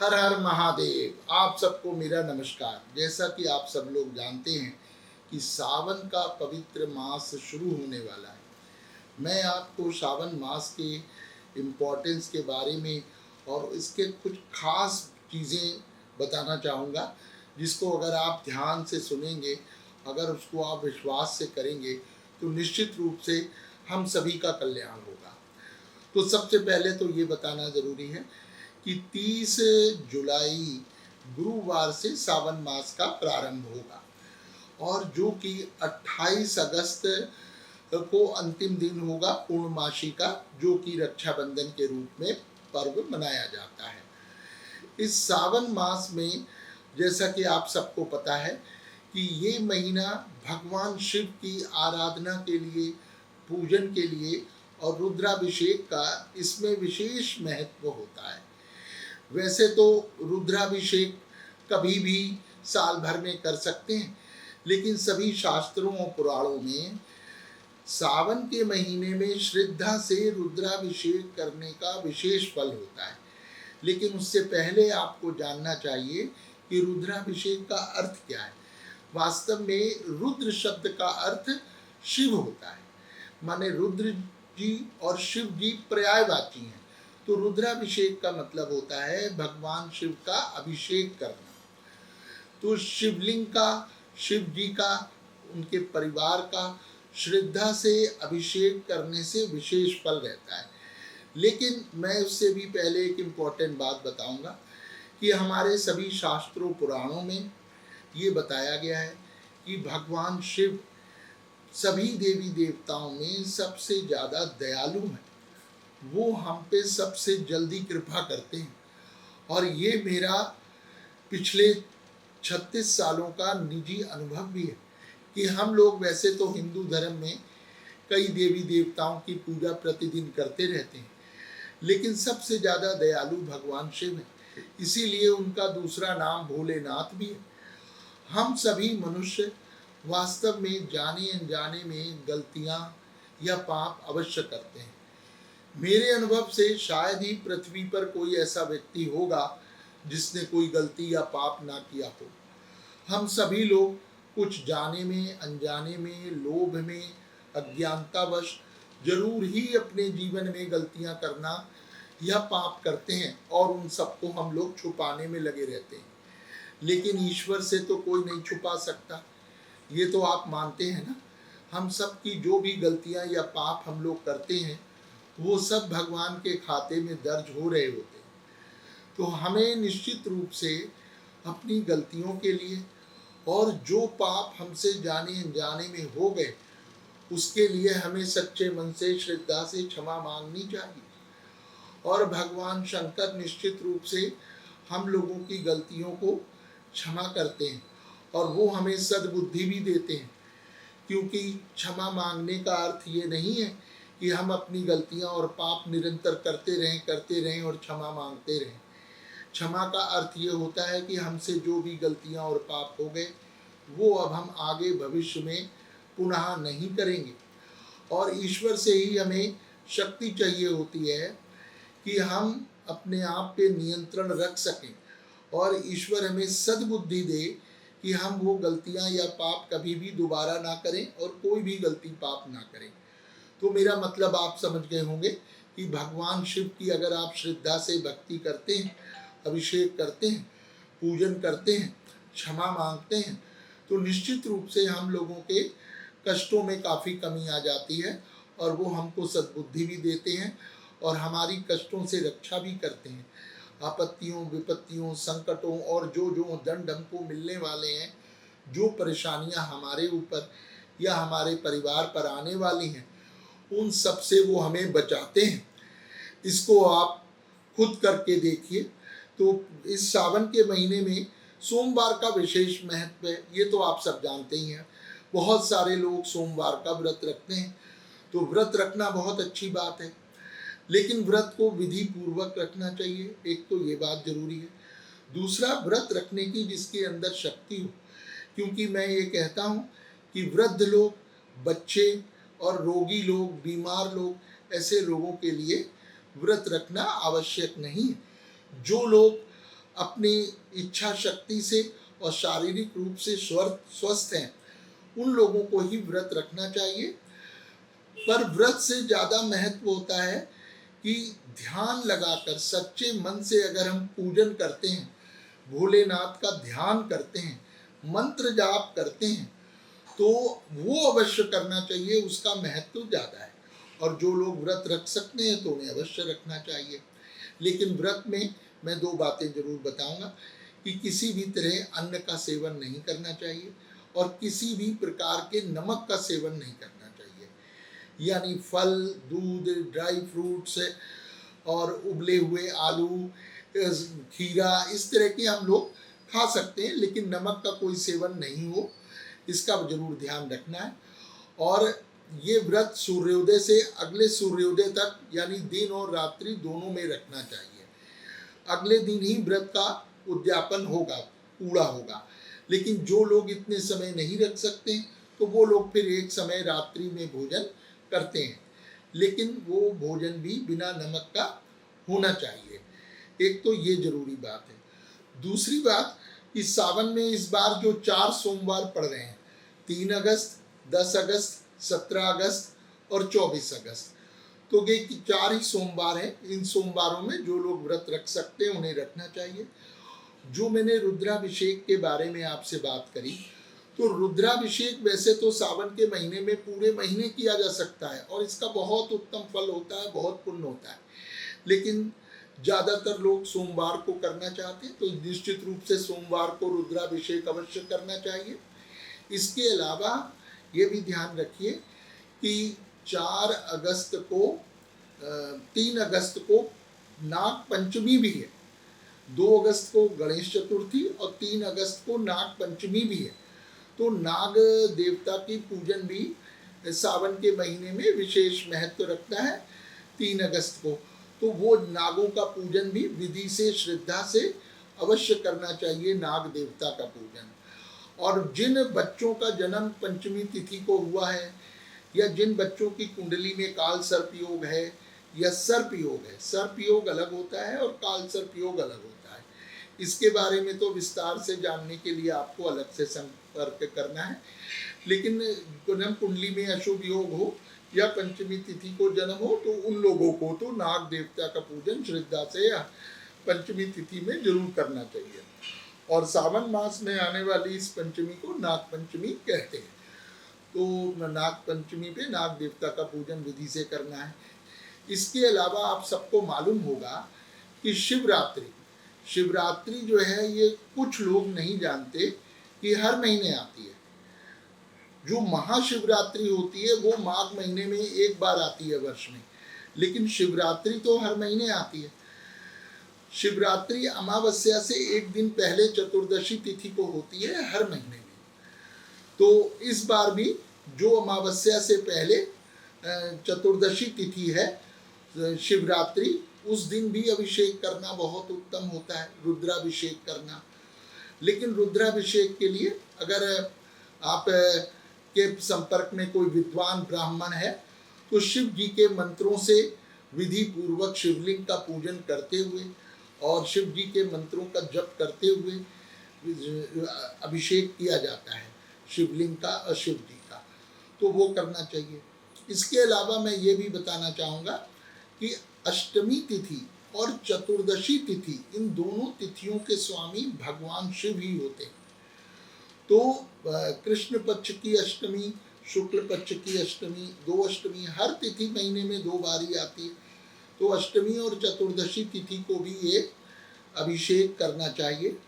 हर हर महादेव। आप सबको मेरा नमस्कार। जैसा कि आप सब लोग जानते हैं कि सावन का पवित्र मास शुरू होने वाला है। मैं आपको सावन मास के इम्पोर्टेंस के बारे में और इसके कुछ खास चीज़ें बताना चाहूँगा, जिसको अगर आप ध्यान से सुनेंगे, अगर उसको आप विश्वास से करेंगे तो निश्चित रूप से हम सभी का कल्याण होगा। तो सबसे पहले तो ये बताना ज़रूरी है कि 30 जुलाई गुरुवार से सावन मास का प्रारंभ होगा और जो कि 28 अगस्त को अंतिम दिन होगा पूर्णमासी का, जो कि रक्षाबंधन के रूप में पर्व मनाया जाता है। इस सावन मास में जैसा कि आप सबको पता है कि ये महीना भगवान शिव की आराधना के लिए, पूजन के लिए और रुद्राभिषेक का इसमें विशेष महत्व होता है। वैसे तो रुद्राभिषेक कभी भी साल भर में कर सकते हैं, लेकिन सभी शास्त्रों और पुराणों में सावन के महीने में श्रद्धा से रुद्राभिषेक करने का विशेष फल होता है। लेकिन उससे पहले आपको जानना चाहिए कि रुद्राभिषेक का अर्थ क्या है। वास्तव में रुद्र शब्द का अर्थ शिव होता है, माने रुद्र जी और शिव जी पर्यायवाची हैं। तो रुद्राभिषेक का मतलब होता है भगवान शिव का अभिषेक करना। तो शिवलिंग का, शिव जी का, उनके परिवार का श्रद्धा से अभिषेक करने से विशेष फल रहता है। लेकिन मैं उससे भी पहले एक इम्पॉर्टेंट बात बताऊंगा कि हमारे सभी शास्त्रों पुराणों में ये बताया गया है कि भगवान शिव सभी देवी देवताओं में सबसे ज़्यादा दयालु हैं। वो हम पे सबसे जल्दी कृपा करते हैं। और ये मेरा पिछले 36 सालों का निजी अनुभव भी है कि हम लोग वैसे तो हिंदू धर्म में कई देवी देवताओं की पूजा प्रतिदिन करते रहते हैं, लेकिन सबसे ज़्यादा दयालु भगवान शिव हैं। इसीलिए उनका दूसरा नाम भोलेनाथ भी है। हम सभी मनुष्य वास्तव में जाने अनजाने में गलतियां या पाप अवश्य करते हैं। मेरे अनुभव से शायद ही पृथ्वी पर कोई ऐसा व्यक्ति होगा जिसने कोई गलती या पाप ना किया हो। हम सभी लोग कुछ जाने में, अनजाने में, लोभ में, अज्ञानतावश जरूर ही अपने जीवन में गलतियां करना या पाप करते हैं और उन सबको हम लोग छुपाने में लगे रहते हैं। लेकिन ईश्वर से तो कोई नहीं छुपा सकता, ये तो आप मानते हैं ना। हम सब की जो भी गलतियां या पाप हम लोग करते हैं वो सब भगवान के खाते में दर्ज हो रहे होते हैं। तो हमें निश्चित रूप से अपनी गलतियों के लिए और जो पाप हमसे जाने अनजाने में हो गए उसके लिए हमें सच्चे मन से, श्रद्धा से क्षमा मांगनी चाहिए। और भगवान शंकर निश्चित रूप से हम लोगों की गलतियों को क्षमा करते हैं और वो हमें सद्बुद्धि भी देते हैं। क्योंकि क्षमा मांगने का अर्थ ये नहीं है कि हम अपनी गलतियां और पाप निरंतर करते रहें और क्षमा मांगते रहें। क्षमा का अर्थ ये होता है कि हमसे जो भी गलतियां और पाप हो गए वो अब हम आगे भविष्य में पुनः नहीं करेंगे। और ईश्वर से ही हमें शक्ति चाहिए होती है कि हम अपने आप पे नियंत्रण रख सकें और ईश्वर हमें सद्बुद्धि दे कि हम वो गलतियां या पाप कभी भी दोबारा ना करें और कोई भी गलती पाप ना करें। तो मेरा मतलब आप समझ गए होंगे कि भगवान शिव की अगर आप श्रद्धा से भक्ति करते हैं, अभिषेक करते हैं, पूजन करते हैं, क्षमा मांगते हैं, तो निश्चित रूप से हम लोगों के कष्टों में काफ़ी कमी आ जाती है और वो हमको सद्बुद्धि भी देते हैं और हमारी कष्टों से रक्षा भी करते हैं। आपत्तियों, विपत्तियों, संकटों और जो जो दंड हमको मिलने वाले हैं, जो परेशानियां हमारे ऊपर या हमारे परिवार पर आने वाली हैं, उन सब से वो हमें बचाते हैं। इसको आप खुद करके देखिए। तो इस सावन के महीने में सोमवार का विशेष महत्व है, ये तो आप सब जानते ही हैं। बहुत सारे लोग सोमवार का व्रत रखते हैं। तो व्रत रखना बहुत अच्छी बात है, लेकिन व्रत को विधि पूर्वक रखना चाहिए। एक तो ये बात जरूरी है। दूसरा, व्रत रखने की जिसके अंदर शक्ति हो। क्योंकि मैं ये कहता हूँ कि वृद्ध लोग, बच्चे और रोगी लोग, बीमार लोग, ऐसे लोगों के लिए व्रत रखना आवश्यक नहीं है। जो लोग अपनी इच्छा शक्ति से और शारीरिक रूप से स्वस्थ हैं, उन लोगों को ही व्रत रखना चाहिए। पर व्रत से ज़्यादा महत्व होता है कि ध्यान लगाकर सच्चे मन से अगर हम पूजन करते हैं, भोलेनाथ का ध्यान करते हैं, मंत्र जाप करते हैं, तो वो अवश्य करना चाहिए, उसका महत्व ज़्यादा है। और जो लोग व्रत रख सकते हैं तो उन्हें अवश्य रखना चाहिए। लेकिन व्रत में मैं दो बातें जरूर बताऊंगा कि किसी भी तरह अन्न का सेवन नहीं करना चाहिए और किसी भी प्रकार के नमक का सेवन नहीं करना चाहिए। यानी फल, दूध, ड्राई फ्रूट्स और उबले हुए आलू, खीरा, इस तरह के हम लोग खा सकते हैं, लेकिन नमक का कोई सेवन नहीं हो, इसका जरूर ध्यान रखना है। और ये व्रत सूर्योदय से अगले सूर्योदय तक, यानी दिन और रात्रि दोनों में रखना चाहिए। अगले दिन ही व्रत का उद्यापन होगा, पूरा होगा। लेकिन जो लोग इतने समय नहीं रख सकते तो वो लोग फिर एक समय रात्रि में भोजन करते हैं, लेकिन वो भोजन भी बिना नमक का होना चाहिए। एक तो ये जरूरी बात है। दूसरी बात कि सावन में इस बार जो 4 सोमवार पड़ रहे हैं, 3 अगस्त, 10 अगस्त, 17 अगस्त और 24 अगस्त, तो ये 4 ही सोमवार हैं। इन सोमवारों में जो लोग व्रत रख सकते हैं उन्हें रखना चाहिए। जो मैंने रुद्राभिषेक के बारे में आपसे बात करी, तो रुद्राभिषेक वैसे तो सावन के महीने में पूरे महीने किया जा सकता है और इसका बहुत उत्तम फल होता है, बहुत पुण्य होता है। लेकिन ज़्यादातर लोग सोमवार को करना चाहते हैं, तो निश्चित रूप से सोमवार को रुद्राभिषेक अवश्य करना चाहिए। इसके अलावा ये भी ध्यान रखिए कि 4 अगस्त को 3 अगस्त को नाग पंचमी भी है, 2 अगस्त को गणेश चतुर्थी और 3 अगस्त को नाग पंचमी भी है। तो नाग देवता की पूजन भी सावन के महीने में विशेष महत्व रखता है 3 अगस्त को। तो वो नागों का पूजन भी विधि से, श्रद्धा से अवश्य करना चाहिए, नाग देवता का पूजन। और जिन बच्चों का जन्म पंचमी तिथि को हुआ है या जिन बच्चों की कुंडली में काल सर्प योग है या सर्प योग है, सर्प योग अलग होता है और काल सर्प योग अलग होता है, इसके बारे में तो विस्तार से जानने के लिए आपको अलग से संपर्क करना है। लेकिन जन्म कुंडली में अशुभ योग हो या पंचमी तिथि को जन्म हो तो उन लोगों को तो नाग देवता का पूजन श्रद्धा से या पंचमी तिथि में जरूर करना चाहिए। और सावन मास में आने वाली इस पंचमी को नाग पंचमी कहते हैं। तो नाग पंचमी पे नाग देवता का पूजन विधि से करना है। इसके अलावा आप सबको मालूम होगा कि शिवरात्रि जो है, ये कुछ लोग नहीं जानते कि हर महीने आती है। जो महाशिवरात्रि होती है वो माघ महीने में एक बार आती है वर्ष में, लेकिन शिवरात्रि तो हर महीने आती है। शिवरात्रि अमावस्या से एक दिन पहले चतुर्दशी तिथि को होती है हर महीने में। तो इस बार भी जो अमावस्या से पहले चतुर्दशी तिथि है शिवरात्रि, उस दिन भी अभिषेक करना बहुत उत्तम होता है, रुद्राभिषेक करना। लेकिन रुद्राभिषेक के लिए अगर आप के संपर्क में कोई विद्वान ब्राह्मण है तो शिव जी के मंत्रों से विधि पूर्वक शिवलिंग का पूजन करते हुए और शिव जी के मंत्रों का जप करते हुए अभिषेक किया जाता है शिवलिंग का और शिव जी का, तो वो करना चाहिए। इसके अलावा मैं ये भी बताना चाहूँगा कि अष्टमी तिथि और चतुर्दशी तिथि, इन दोनों तिथियों के स्वामी भगवान शिव ही होते हैं। तो कृष्ण पक्ष की अष्टमी, शुक्ल पक्ष की अष्टमी, 2 अष्टमी हर तिथि महीने में 2 बार ही आती है। तो अष्टमी और चतुर्दशी तिथि को भी ये अभिषेक करना चाहिए।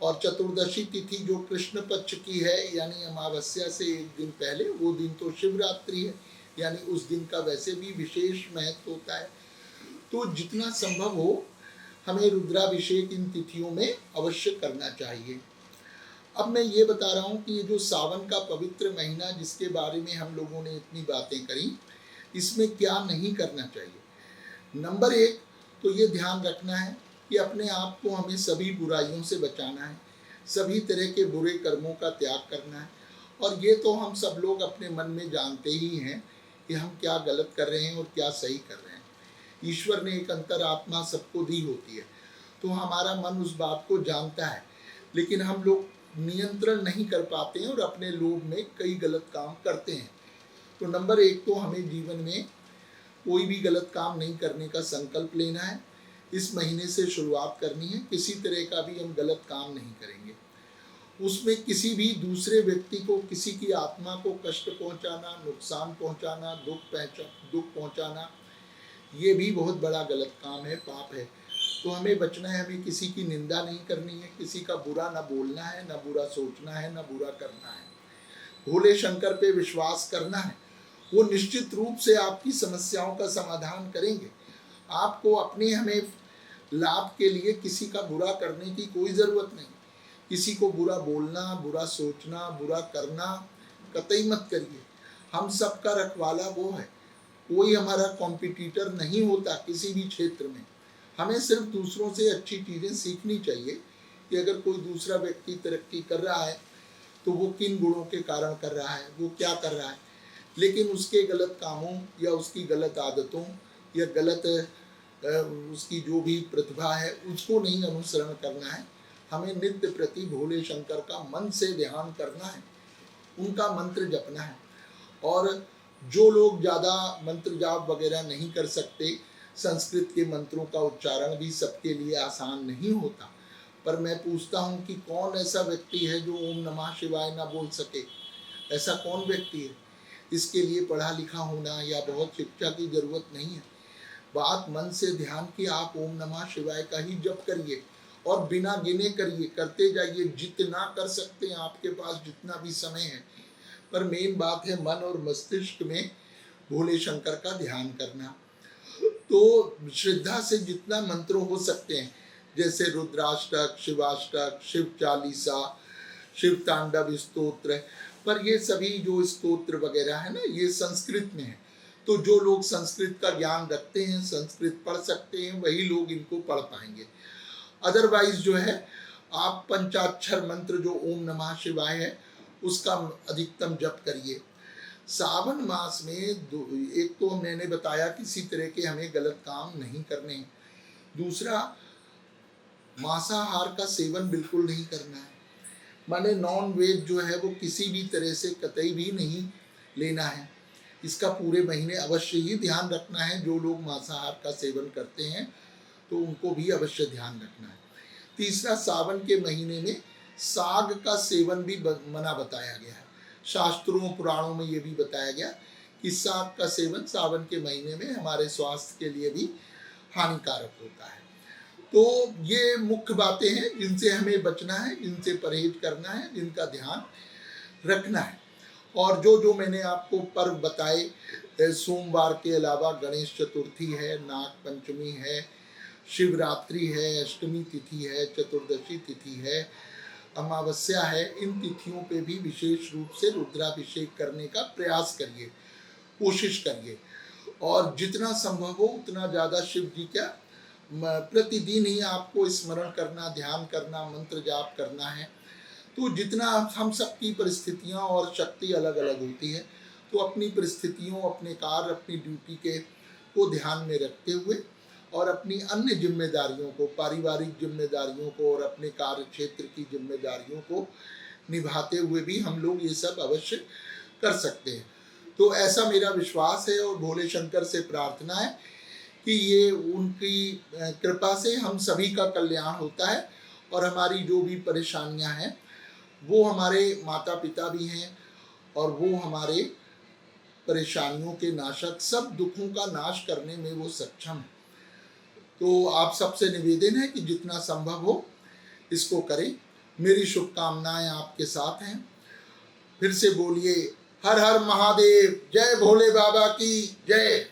और चतुर्दशी तिथि जो कृष्ण पक्ष की है, यानी अमावस्या से एक दिन पहले, वो दिन तो शिवरात्रि है, यानी उस दिन का वैसे भी विशेष महत्व होता है। तो जितना संभव हो हमें रुद्राभिषेक इन तिथियों में अवश्य करना चाहिए। अब मैं ये बता रहा हूँ कि ये जो सावन का पवित्र महीना जिसके बारे में हम लोगों ने इतनी बातें करी, इसमें क्या नहीं करना चाहिए। नंबर 1 तो ये ध्यान रखना है कि अपने आप को हमें सभी बुराइयों से बचाना है, सभी तरह के बुरे कर्मों का त्याग करना है। और ये तो हम सब लोग अपने मन में जानते ही हैं कि हम क्या गलत कर रहे हैं और क्या सही कर रहे हैं। ईश्वर ने एक अंतरात्मा सबको दी होती है, तो हमारा मन उस बात को जानता है, लेकिन हम लोग नियंत्रण नहीं कर पाते हैं और अपने लोभ में कई गलत काम करते हैं। तो नंबर 1 तो हमें जीवन में कोई भी गलत काम नहीं करने का संकल्प लेना है। इस महीने से शुरुआत करनी है, किसी तरह का भी हम गलत काम नहीं करेंगे। उसमें किसी भी दूसरे व्यक्ति को, किसी की आत्मा को कष्ट पहुंचाना, नुकसान पहुंचाना, दुख पहुंचाना, ये भी बहुत बड़ा गलत काम है, पाप है। तो हमें बचना है, हमें किसी की निंदा नहीं करनी है, किसी का बुरा ना बोलना है, ना बुरा सोचना है, ना बुरा करना है। भोले शंकर पे विश्वास करना है, वो निश्चित रूप से आपकी समस्याओं का समाधान करेंगे। आपको अपने हमें लाभ के लिए किसी का बुरा करने की कोई ज़रूरत नहीं। किसी को बुरा बोलना, बुरा सोचना, बुरा करना कतई मत करिए। हम सबका रखवाला वो है, कोई हमारा कॉम्पिटिटर नहीं होता किसी भी क्षेत्र में। हमें सिर्फ दूसरों से अच्छी चीज़ें सीखनी चाहिए कि अगर कोई दूसरा व्यक्ति तरक्की कर रहा है तो वो किन गुणों के कारण कर रहा है, वो क्या कर रहा है, लेकिन उसके गलत कामों या उसकी गलत आदतों या गलत उसकी जो भी प्रतिभा है उसको नहीं अनुसरण करना है। हमें नित्य प्रति भोले शंकर का मन से ध्यान करना है, उनका मंत्र जपना है। और जो लोग ज़्यादा मंत्र जाप वगैरह नहीं कर सकते, संस्कृत के मंत्रों का उच्चारण भी सबके लिए आसान नहीं होता, पर मैं पूछता हूँ कि कौन ऐसा व्यक्ति है जो ओम नमः शिवाय ना बोल सके? ऐसा कौन व्यक्ति है? इसके लिए पढ़ा लिखा होना या बहुत शिक्षा की जरूरत नहीं है। बात मन से ध्यान की, आप ओम नमः शिवाय का ही जप करिए और बिना गिने करिए, करते जाइए, जितना कर सकते हैं आपके पास जितना भी समय है। पर मेन बात है मन और मस्तिष्क में भोले शंकर का ध्यान करना। तो श्रद्धा से जितना मंत्र हो सकते हैं, जैसे रुद्राष्टक, शिवाष्टक, शिव चालीसा, शिव तांडव स्तोत्र, पर ये सभी जो स्तोत्र वगैरह है ना, ये संस्कृत में है। तो जो लोग संस्कृत का ज्ञान रखते हैं, संस्कृत पढ़ सकते हैं, वही लोग इनको पढ़ पाएंगे। अदरवाइज जो है, आप पंचाक्षर मंत्र जो ओम नमः शिवाय है उसका अधिकतम जप करिए। सावन मास में एक तो मैंने बताया किसी तरह के हमें गलत काम नहीं करने हैं। दूसरा, मांसाहार का सेवन बिल्कुल नहीं करना है, माने नॉन वेज जो है वो किसी भी तरह से कतई भी नहीं लेना है। इसका पूरे महीने अवश्य ही ध्यान रखना है। जो लोग मांसाहार का सेवन करते हैं तो उनको भी अवश्य ध्यान रखना है। तीसरा, सावन के महीने में साग का सेवन भी मना बताया गया है। शास्त्रों पुराणों में ये भी बताया गया कि साग का सेवन सावन के महीने में हमारे स्वास्थ्य के लिए भी हानिकारक होता है। तो ये मुख्य बातें हैं जिनसे हमें बचना है, जिनसे परहेज करना है, जिनका ध्यान रखना है। और जो जो मैंने आपको पर्व बताए, सोमवार के अलावा गणेश चतुर्थी है, नाग पंचमी है, शिवरात्रि है, अष्टमी तिथि है, चतुर्दशी तिथि है, अमावस्या है, इन तिथियों पे भी विशेष रूप से रुद्राभिषेक करने का प्रयास करिए, कोशिश करिए। और जितना संभव हो उतना ज़्यादा शिव जी का प्रतिदिन ही आपको स्मरण करना, ध्यान करना, मंत्र जाप करना है। तो जितना हम सबकी परिस्थितियां और शक्ति अलग अलग होती है, तो अपनी परिस्थितियों, अपने कार्य, अपनी ड्यूटी के को ध्यान में रखते हुए और अपनी अन्य जिम्मेदारियों को, पारिवारिक जिम्मेदारियों को और अपने कार्य क्षेत्र की जिम्मेदारियों को निभाते हुए भी हम लोग ये सब अवश्य कर सकते हैं। तो ऐसा मेरा विश्वास है और भोले शंकर से प्रार्थना है कि ये उनकी कृपा से हम सभी का कल्याण होता है और हमारी जो भी परेशानियां हैं वो हमारे माता पिता भी हैं और वो हमारे परेशानियों के नाशक, सब दुखों का नाश करने में वो सक्षम है। तो आप सबसे निवेदन है कि जितना संभव हो इसको करें। मेरी शुभकामनाएं आपके साथ हैं। फिर से बोलिए, हर हर महादेव, जय भोले बाबा की जय।